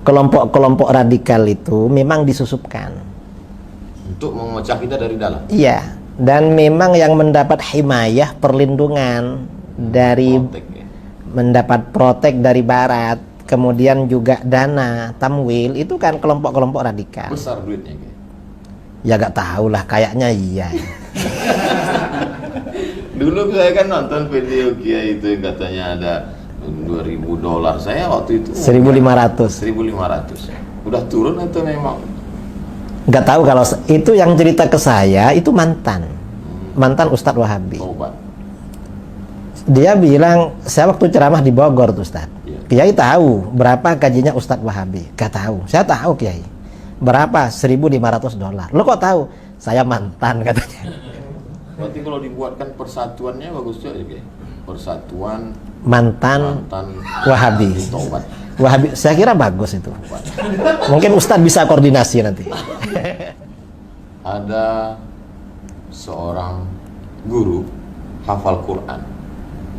kelompok-kelompok radikal itu memang disusupkan untuk memecah kita dari dalam. Iya, dan memang yang mendapat himayah, perlindungan dari Protek, ya. mendapat protek dari barat, kemudian juga dana tamwil, itu kan kelompok-kelompok radikal. Besar duitnya kayak. Ya gak tahu lah, kayaknya iya. Dulu saya kan nonton video Kiai itu yang katanya ada $2.000. Saya waktu itu 1.500. 1.500. Udah turun atau memang? Gak tahu, kalau itu yang cerita ke saya itu mantan Ustadz Wahabi. Tobat. Dia bilang, saya waktu ceramah di Bogor tuh Ustadz, Iya. Kiai tahu berapa gajinya Ustadz Wahabi? Gak tahu. Saya tahu Kiai. Berapa? $1.500. Lo kok tahu? Saya mantan, katanya. Berarti kalau dibuatkan persatuannya bagus juga ya. Persatuan Mantan mantan Wahabi. tobat. Wahabi, saya kira bagus itu. Mungkin Ustadz bisa koordinasi nanti. Ada seorang guru hafal Quran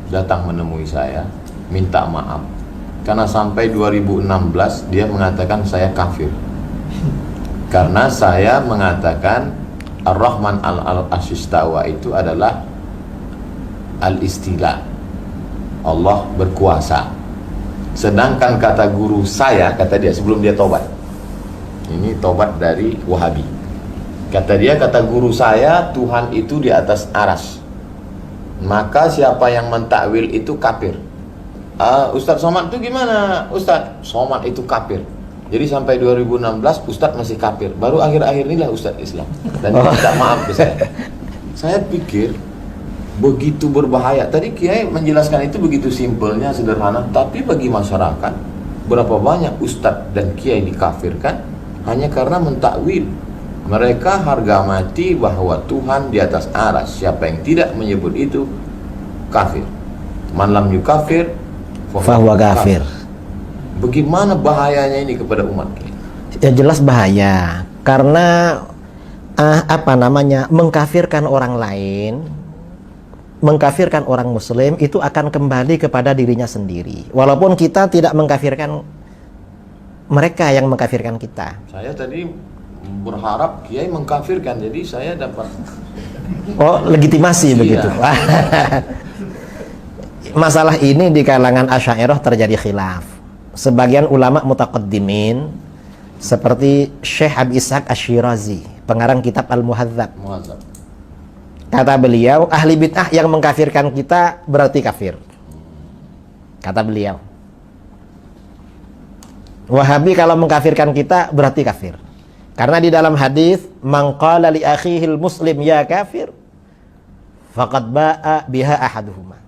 datang menemui saya, minta maaf karena sampai 2016 dia mengatakan saya kafir karena saya mengatakan Ar-Rahman al-Ashistawa itu adalah al-istila, Allah berkuasa. Sedangkan kata guru saya, kata dia sebelum dia tobat, ini tobat dari Wahabi, kata dia, kata guru saya, Tuhan itu di atas aras, maka siapa yang mentakwil itu kafir. Ustadz Somad itu gimana? Ustadz Somad itu kafir. Jadi sampai 2016 Ustadz masih kafir. Baru akhir-akhir inilah Ustadz Islam. Dan dia minta maaf ke saya. Saya pikir begitu berbahaya. Tadi Kiai menjelaskan itu begitu simpelnya, sederhana. Tapi bagi masyarakat, berapa banyak Ustadz dan Kiai dikafirkan hanya karena mentakwil. Mereka harga mati bahwa Tuhan di atas aras. Siapa yang tidak menyebut itu kafir. Man lam yukafir Fahuwa kafir. Bagaimana bahayanya ini kepada umat? Ya jelas bahaya, karena mengkafirkan orang lain, mengkafirkan orang muslim itu akan kembali kepada dirinya sendiri. Walaupun kita tidak mengkafirkan mereka yang mengkafirkan kita. Saya tadi berharap Kiai mengkafirkan, jadi saya dapat legitimasi. Iya. Begitu. Masalah ini di kalangan Asy'ariyah terjadi khilaf. Sebagian ulama mutaqaddimin seperti Syekh Abi Ishaq Asy-Syirazi, pengarang kitab Al-Muhadzab, kata beliau, ahli bid'ah yang mengkafirkan kita berarti kafir. Kata beliau, Wahabi kalau mengkafirkan kita berarti kafir. Karena di dalam hadis, man qala li akhihil muslim ya kafir, faqad ba'a biha ahaduhuma.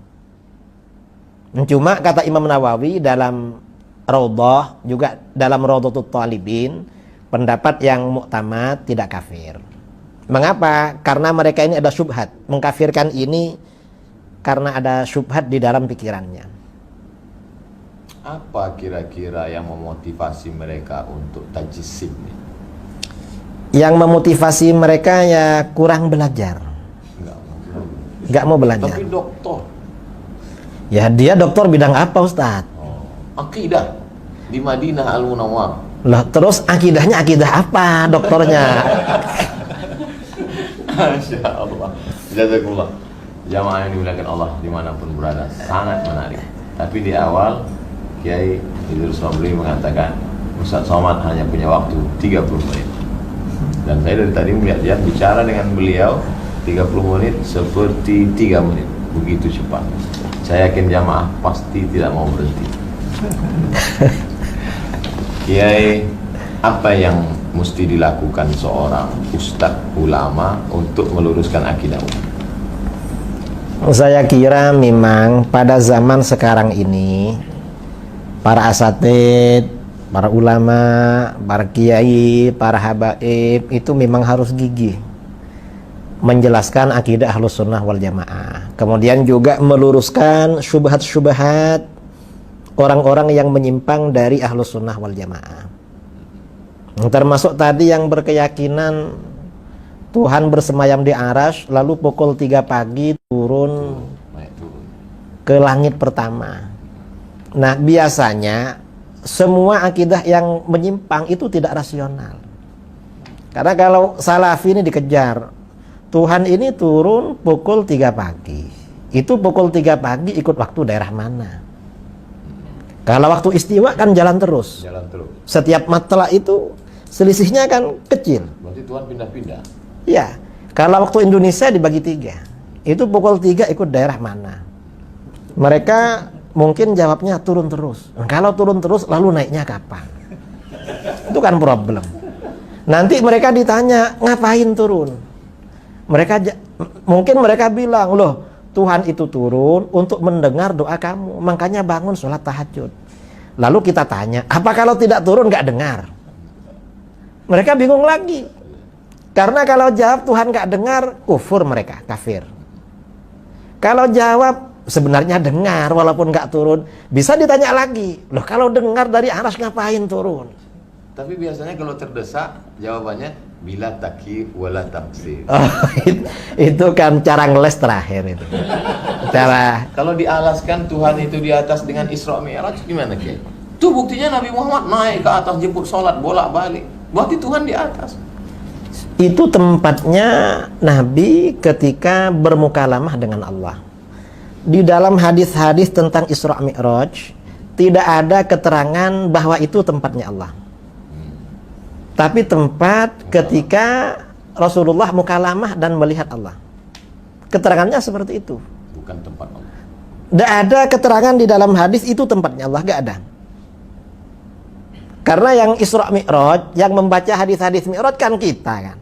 Cuma kata Imam Nawawi dalam Raudhah, juga dalam Raudhatut Thalibin, pendapat yang muktamad tidak kafir. Mengapa? Karena mereka ini ada syubhat. Mengkafirkan ini karena ada syubhat di dalam pikirannya. Apa kira-kira yang memotivasi mereka untuk tajsim? Yang memotivasi mereka ya kurang belajar. Nggak mau belajar. Tapi doktor. Ya dia doktor bidang apa Ustadz? Akidah di Madinah Al-Munawwarah. Lah terus akidahnya akidah apa doktornya? Masya Allah. Jazakumullah. Jamaah yang dimuliakan Allah dimanapun berada, sangat menarik. Tapi di awal Kiai Idrus Ramli mengatakan Ustadz Somad hanya punya waktu 30 menit. Dan saya dari tadi melihat dia bicara dengan beliau 30 menit seperti 3 menit. Begitu cepat. Saya yakin jamaah pasti tidak mau berhenti. Kiai, apa yang mesti dilakukan seorang ustadz ulama untuk meluruskan akidah umat? Saya kira memang pada zaman sekarang ini para asatid, para ulama, para kiai, para habaib itu memang harus gigih menjelaskan akidah Ahlus Sunnah wal Jamaah. Kemudian juga meluruskan syubhat-syubhat orang-orang yang menyimpang dari Ahlus Sunnah wal Jamaah. Termasuk tadi yang berkeyakinan Tuhan bersemayam di arasy, lalu pukul 3 pagi turun ke langit pertama. Nah biasanya semua akidah yang menyimpang itu tidak rasional. Karena kalau salafi ini dikejar, Tuhan ini turun pukul 3 pagi. Itu pukul 3 pagi ikut waktu daerah mana? Kalau waktu istiwa kan jalan terus. Jalan terus. Setiap matla itu selisihnya kan kecil. Berarti Tuhan pindah-pindah. Ya, kalau waktu Indonesia dibagi 3. Itu pukul 3 ikut daerah mana? Mereka mungkin jawabnya turun terus. Kalau turun terus lalu naiknya kapan? Itu kan problem. Nanti mereka ditanya ngapain turun? Mungkin mereka bilang, loh Tuhan itu turun untuk mendengar doa kamu, makanya bangun sholat tahajud. Lalu kita tanya, apa kalau tidak turun nggak dengar? Mereka bingung lagi. Karena kalau jawab Tuhan nggak dengar, kufur mereka, kafir. Kalau jawab sebenarnya dengar walaupun nggak turun, bisa ditanya lagi, loh kalau dengar dari aras ngapain turun? Tapi biasanya kalau terdesak jawabannya bila takyif wala taksir. Oh, itu kan cara ngeles terakhir itu. Cara Kalau dialaskan Tuhan itu di atas dengan Isra Mi'raj gimana Kiai? Itu buktinya Nabi Muhammad naik ke atas jemput sholat bolak-balik. Berarti Tuhan di atas. itu tempatnya Nabi ketika bermukalamah dengan Allah. Di dalam hadis-hadis tentang Isra Mi'raj tidak ada keterangan bahwa itu tempatnya Allah. Tapi tempat ketika Rasulullah mukalamah dan melihat Allah. Keterangannya seperti itu. Bukan tempat Allah. Tidak ada keterangan di dalam hadis itu tempatnya Allah, gak ada. Karena yang Isra Mi'raj, yang membaca hadis-hadis Mi'raj kan kita kan.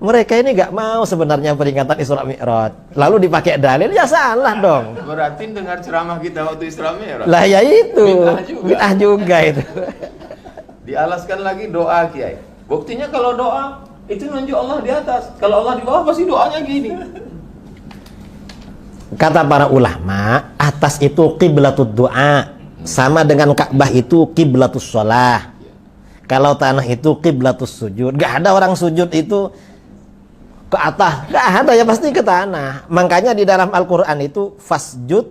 Mereka ini gak mau sebenarnya peringatan Isra Mi'raj. Lalu dipakai dalil, ya salah dong. Berarti dengar ceramah kita waktu Isra Mi'raj. Lah ya itu, Bid'ah juga itu. Dialaskan lagi doa Kiai. Buktinya kalau doa itu nunjuk Allah di atas. Kalau Allah di bawah pasti doanya gini. Kata para ulama, atas itu qiblatud doa, sama dengan Ka'bah itu qiblatus shalah. Kalau tanah itu qiblatus sujud. Gak ada orang sujud itu ke atas, gak ada, ya pasti ke tanah. Makanya di dalam Al-Quran itu fasjud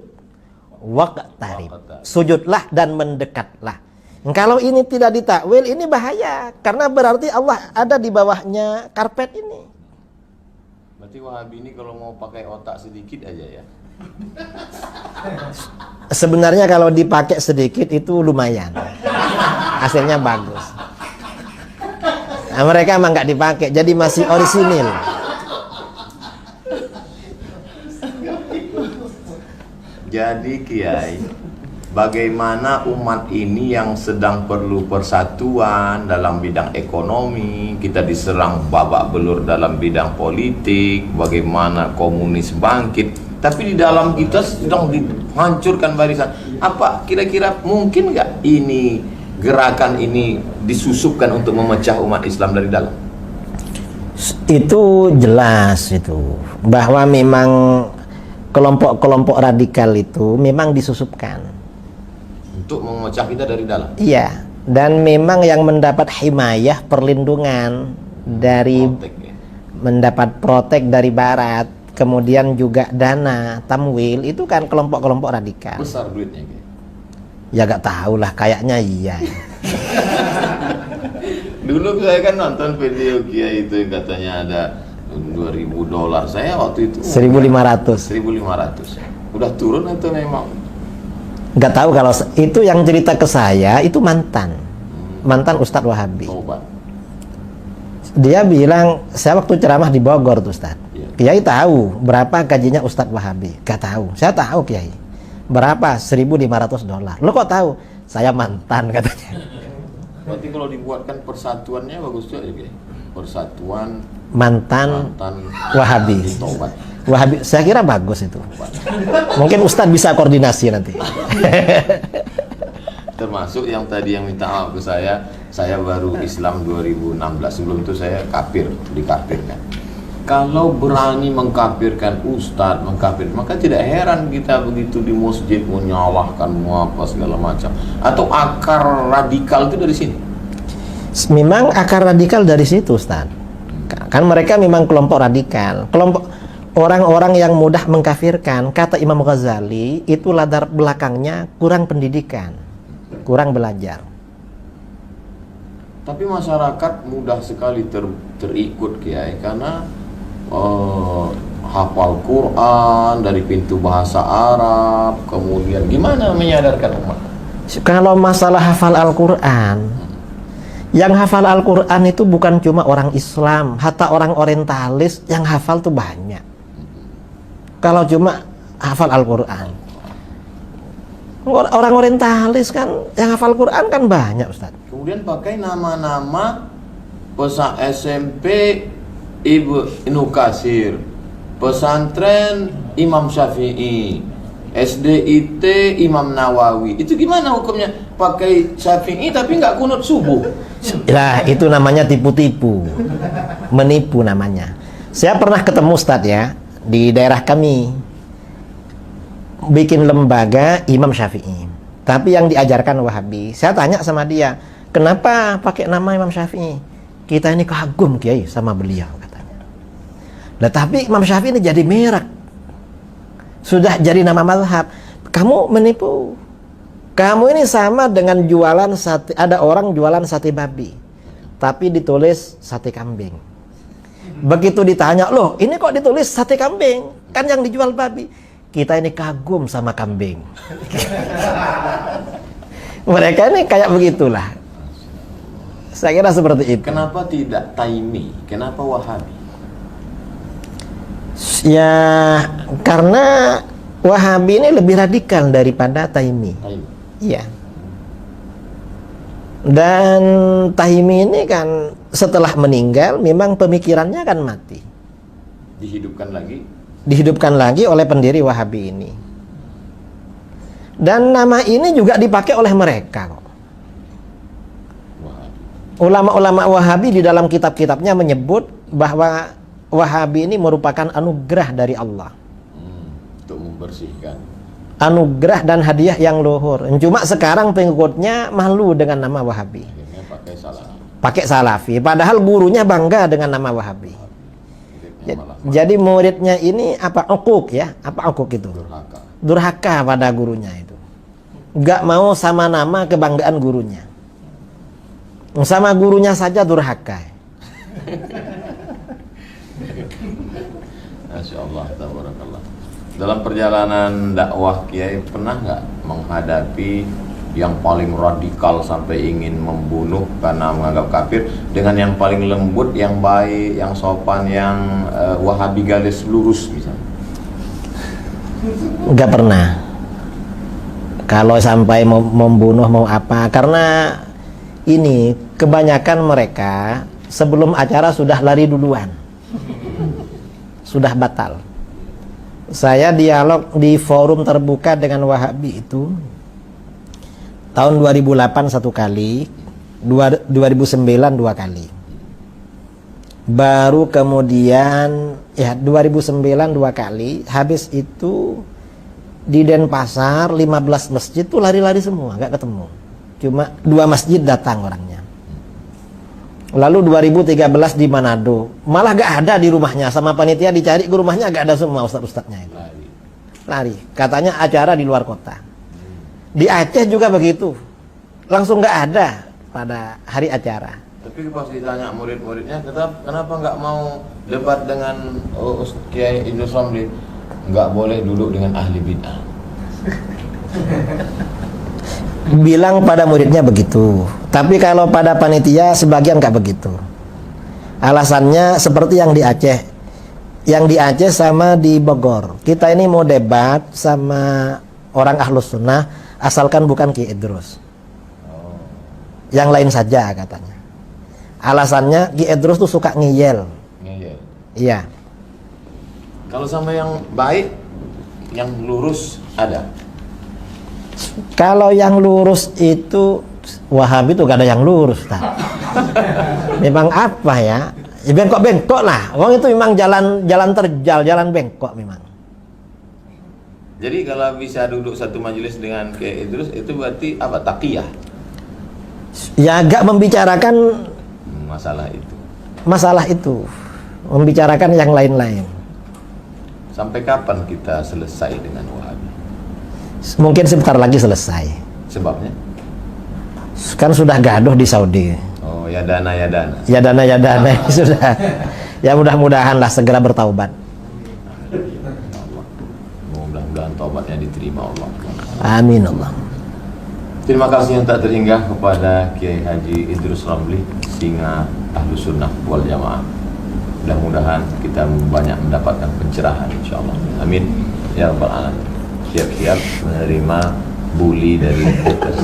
waqtarib, sujudlah dan mendekatlah. Kalau ini tidak ditakwil, ini bahaya, karena berarti Allah ada di bawahnya karpet ini. Berarti Wahabi ini kalau mau pakai otak sedikit aja ya. Sebenarnya kalau dipakai sedikit itu lumayan, hasilnya bagus. Nah, mereka emang nggak dipakai, jadi masih orisinil. Jadi Kiai, bagaimana umat ini yang sedang perlu persatuan dalam bidang ekonomi, kita diserang babak belur dalam bidang politik, bagaimana komunis bangkit, tapi di dalam kita sedang dihancurkan barisan. Apa kira-kira mungkin nggak ini gerakan ini disusupkan untuk memecah umat Islam dari dalam? Itu jelas itu, bahwa memang kelompok-kelompok radikal itu memang disusupkan Untuk memecah kita dari dalam. iya, dan memang yang mendapat himayah, perlindungan dari Protek, ya. mendapat protek dari barat, kemudian juga dana tamwil, itu kan kelompok-kelompok radikal. Besar duitnya Kiai. Ya gak tahu lah, kayaknya iya. Dulu saya kan nonton video Kiai itu yang katanya ada $2.000. Saya waktu itu 1.500. 1.500. Udah turun atau memang? Gak tahu, kalau itu yang cerita ke saya itu mantan Ustadz Wahabi. Tobat. Dia bilang, saya waktu ceramah di Bogor tuh Ustadz, Iya. Kiai tahu berapa gajinya Ustadz Wahabi? Gak tahu. Saya tahu Kiai. Berapa? $1.500. Lo kok tahu? Saya mantan, katanya. Berarti kalau dibuatkan persatuannya bagus juga ya Kiai. Persatuan Mantan mantan Wahabi. tobat. Wahabi, saya kira bagus itu. Mungkin Ustadz bisa koordinasi nanti. Termasuk yang tadi yang minta maaf ke saya baru Islam 2016. Sebelum itu saya kafir, dikafirkan. Kalau berani mengkafirkan ustadz, maka tidak heran kita begitu di masjid menyalahkan apa segala macam. Atau akar radikal itu dari sini. Memang akar radikal dari situ Ustadz. Kan mereka memang kelompok radikal, kelompok orang-orang yang mudah mengkafirkan. Kata Imam Ghazali, itu latar belakangnya kurang pendidikan, kurang belajar. Tapi masyarakat mudah sekali terikut Kiai karena hafal Quran dari pintu bahasa Arab, kemudian gimana menyadarkan umat? Kalau masalah hafal Al-Quran, yang hafal Al-Quran itu bukan cuma orang Islam, hatta orang orientalis yang hafal tuh banyak. Kalau cuma hafal Al-Quran, orang orientalis kan yang hafal Quran kan banyak, Ustaz. Kemudian pakai nama-nama SMP Ibnu Katsir, pesantren Imam Syafi'i, SDIT Imam Nawawi. Itu gimana hukumnya? Pakai Syafi'i tapi nggak kunut subuh. Nah, itu namanya tipu-tipu, menipu namanya. Saya pernah ketemu Ustaz ya, di daerah kami bikin lembaga Imam Syafi'i, tapi yang diajarkan Wahabi. Saya tanya sama dia, kenapa pakai nama Imam Syafi'i? Kita ini kagum Kiai sama beliau, katanya. Nah, tapi Imam Syafi'i ini jadi merek, sudah jadi nama mazhab. Kamu menipu. Kamu ini sama dengan jualan sate. Ada orang jualan sate babi, tapi ditulis sate kambing. Begitu ditanya, loh ini kok ditulis sate kambing? Kan yang dijual babi. Kita ini kagum sama kambing. Mereka ini kayak begitulah. Saya kira seperti itu. Kenapa tidak Taimi? Kenapa Wahabi? Ya, karena Wahabi ini lebih radikal daripada Taimi. Taimi. Iya. Dan Taimi ini kan setelah meninggal memang pemikirannya kan mati. Dihidupkan lagi oleh pendiri Wahabi ini. Dan nama ini juga dipakai oleh mereka kok. Ulama-ulama Wahabi di dalam kitab-kitabnya menyebut bahwa Wahabi ini merupakan anugerah dari Allah. Untuk membersihkan. Anugerah dan hadiah yang luhur. Cuma sekarang pengikutnya malu dengan nama Wahabi. Akhirnya pakai Salafi. Padahal gurunya bangga dengan nama Wahabi. Jadi muridnya ini apa? Ukuk ya? Apa ukuk itu? Durhaka pada gurunya itu. Gak mau sama nama kebanggaan gurunya. Sama gurunya saja durhaka. Masya Allah, tabarakallah. Dalam perjalanan dakwah Kiai pernah nggak menghadapi yang paling radikal sampai ingin membunuh karena menganggap kafir, dengan yang paling lembut, yang baik, yang sopan, yang Wahabi garis lurus misalnya? Nggak pernah. Kalau sampai mau membunuh mau apa, karena ini kebanyakan mereka sebelum acara sudah lari duluan, sudah batal. Saya dialog di forum terbuka dengan Wahabi itu tahun 2008 satu kali, 2009 dua kali. Baru kemudian ya 2009 dua kali. Habis itu di Denpasar 15 masjid tuh lari-lari semua, nggak ketemu. Cuma 2 masjid datang orangnya. Lalu 2013 di Manado, malah gak ada di rumahnya, sama panitia dicari ke rumahnya gak ada semua ustadz-ustadznya itu. Lari. Katanya acara di luar kota. Di Aceh juga begitu, langsung gak ada pada hari acara. Tapi pas ditanya murid-muridnya, kenapa nggak mau debat dengan Kiai Idrus Ramli? Nggak boleh duduk dengan ahli bid'ah. Bilang pada muridnya begitu, tapi kalau pada panitia sebagian nggak begitu. Alasannya seperti yang di Aceh sama di Bogor. Kita ini mau debat sama orang Ahlus Sunnah, asalkan bukan Ki Idrus. Yang lain saja katanya. Alasannya Ki Idrus tuh suka ngeyel. Iya. Kalau sama yang baik, yang lurus ada. Kalau yang lurus itu Wahabi tuh gak ada yang lurus, memang apa ya? Ya bengkok-bengkok lah. Orang itu memang jalan terjal, jalan bengkok memang. Jadi kalau bisa duduk satu majelis dengan Kiai Idrus itu berarti apa? Taqiyah. Ya agak membicarakan masalah itu, membicarakan yang lain-lain. Sampai kapan kita selesai dengan Wahabi? Mungkin sebentar lagi selesai. Sebabnya? Kan sudah gaduh di Saudi. Oh ya dana. Ya dana sudah. Ya mudah-mudahan lah segera bertaubat. Mudah-mudahan taubatnya diterima Allah. Amin Allah. Terima kasih yang tak terhingga kepada Kiai Haji Idrus Ramli, singa Ahlus Sunnah wal Jamaah. Mudah-mudahan kita banyak mendapatkan pencerahan insyaallah. Amin ya rabbal alamin. Siap-siap menerima bully dari haters.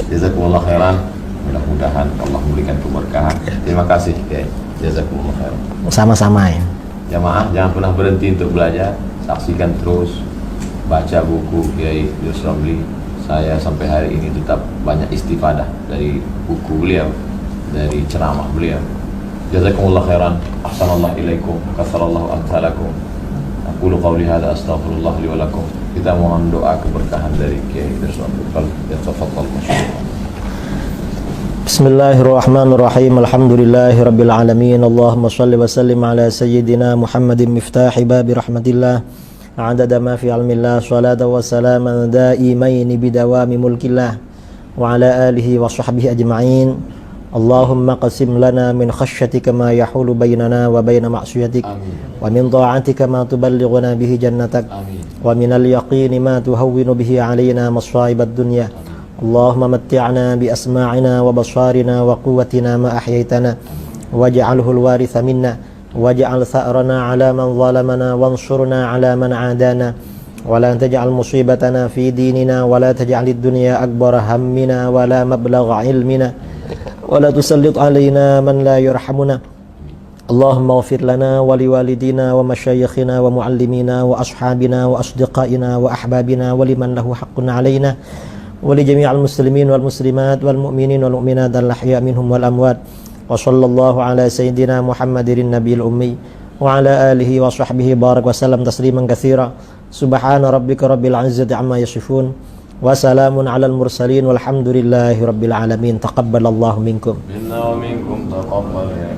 Jazakumullah khairan. Mudah-mudahan Allah memberikan keberkahan. Terima kasih Kiai. Jazakumullah khairan. Sama-sama ya. Jamaah jangan pernah berhenti untuk belajar. Saksikan terus, baca buku Kiai Idrus Ramli. Saya sampai hari ini tetap banyak istifadah dari buku beliau, dari ceramah beliau. Jazakumullah khairan. Ahsanallahu ilaikum. Kasarallahu amsalakum. Aqulu qawli hadza astaghfirullah li wa lakum. Kita mohon doa keberkahan dari Kiai Idrus Ramli. Tafadhal masyaallah. Bismillahirrahmanirrahim. Alhamdulillahirabbil alamin. Allahumma shalli wa sallim ala sayyidina Muhammadin miftahi babi rahmatillah. Adada ma fi ilmillah, salatu wa salaman daimaini bidawami mulkillah wa ala alihi wa sahbihi ajma'in. Allahumma qasim lana min khashyatika ma yahulu bainana wa baina ma'siyatik, wa min ta'atika ma tuballighuna bihi jannatak, wa min al-yaqini ma tuhawwinu bihi alayna masa'ib ad-dunya. Allahumma matti'na bi asma'ina wa basarina wa quwwatina ma ahyaytana waj'alhu al-waritha minna waj'al tha'rana 'ala man zalamana wansurna 'ala man 'adana wa la taj'al musibatana fi dinina wa la taj'alid dunya akbara hammina wa la mablagha 'ilmina wa la tusallit 'alaina man la yarhamuna. Allahumma ighfir lana wa liwalidina wa masyayikhina wa muallimina wa ashabina wa asdiqaina wa ahbabina wa liman lahu haqqun 'alaina wa li jami'il muslimin wal muslimat wal mu'minin wal mu'minat al-ahya' minhum wal amwat. Wa sallallahu ala sayyidina Muhammadin nabiyil ummi wa ala alihi wa sahbihi barak wa sallam tasliman katsira. Subhana rabbika rabbil izzati amma yasifun wa salamun alal mursalin walhamdulillahi rabbil alamin. Taqabbalallahu minkum. Minna wa minkum taqabbal ya